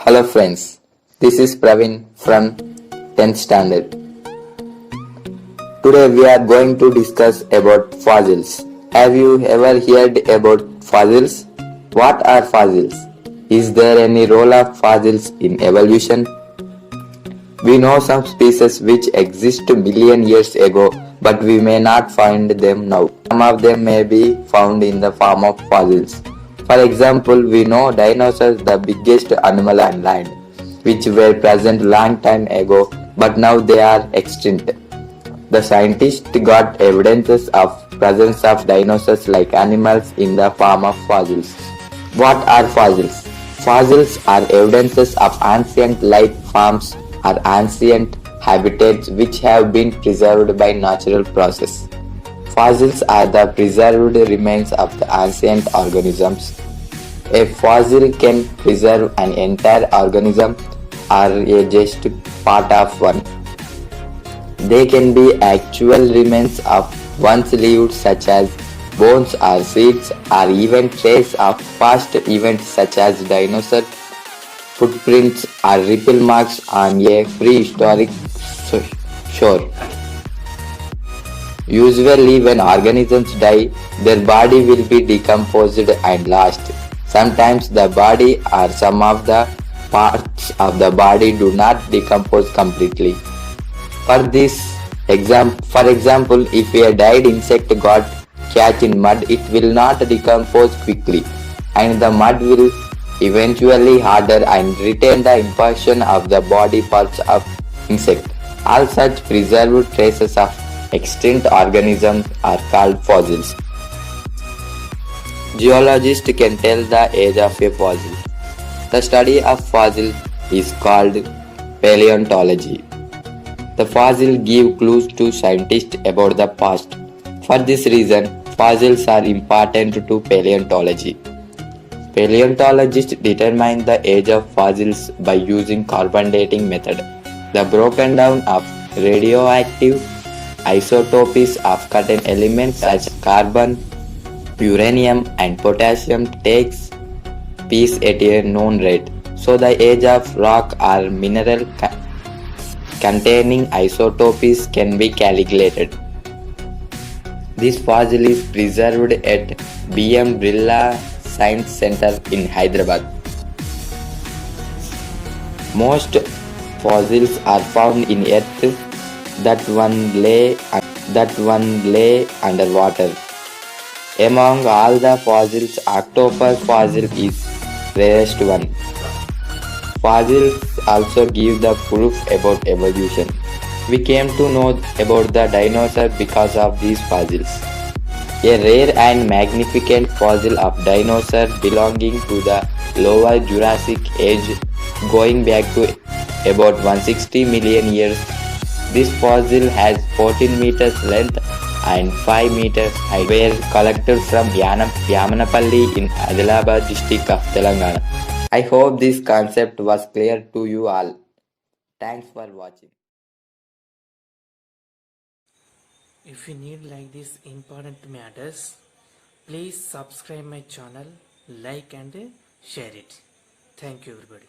Hello friends, this is Praveen from 10th standard. Today we are going to discuss about fossils. Have you ever heard about fossils? What are fossils? Is there any role of fossils in evolution? We know some species which exist million years ago, but we may not find them now. Some of them may be found in the form of fossils. For example, we know dinosaurs, the biggest animal on land, which were present long time ago, but now they are extinct. The scientists got evidences of presence of dinosaurs like animals in the form of fossils. What are fossils? Fossils are evidences of ancient life forms or ancient habitats which have been preserved by natural process. Fossils are the preserved remains of the ancient organisms. A fossil can preserve an entire organism or just part of one. They can be actual remains of once lived such as bones or seeds or even traces of past events such as dinosaur footprints or ripple marks on a prehistoric shore. Usually when organisms die, their body will be decomposed and lost. Sometimes the body or some of the parts of the body do not decompose completely. For example, if a died insect got catch in mud, it will not decompose quickly, and the mud will eventually harden and retain the impression of the body parts of insect. All such preserved traces of extinct organisms are called fossils. Geologists can tell the age of a fossil. The study of fossils is called paleontology. The fossils give clues to scientists about the past. For this reason, fossils are important to paleontology. Paleontologists determine the age of fossils by using carbon dating method. The broken down of radioactive isotopes of certain elements such as carbon, uranium and potassium takes place at a known rate. So the age of rock or mineral containing isotopes can be calculated. This fossil is preserved at B.M. Birla Science Center in Hyderabad. Most fossils are found in earth that one lay underwater. Among all the fossils, octopus fossil is rarest one. Fossils also give the proof about evolution. We came to know about the dinosaur because of these fossils. A rare and magnificent fossil of dinosaur belonging to the lower Jurassic age going back to about 160 million years. This fossil has 14 meters length and 5 meters height. Were collected from Yamanapalli in Adilabad district of Telangana. I hope this concept was clear to you all. Thanks for watching. If you need like this important matters, please subscribe my channel, like and share it. Thank you everybody.